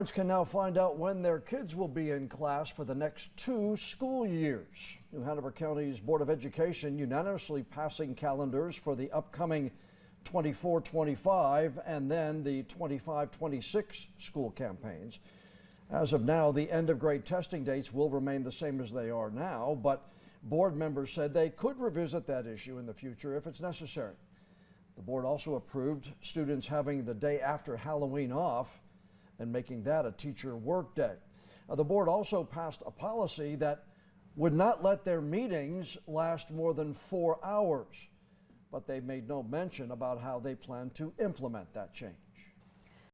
Parents can now find out when their kids will be in class for the next 2 school years. New Hanover County's Board of Education unanimously passing calendars for the upcoming 24-25 and then the 25-26 school campaigns. As of now, the end of grade testing dates will remain the same as they are now, but board members said they could revisit that issue in the future if it's necessary. The board also approved students having the day after Halloween off and making that a teacher work day. The board also passed a policy that would not let their meetings last more than 4 hours, but they made no mention about how they plan to implement that change.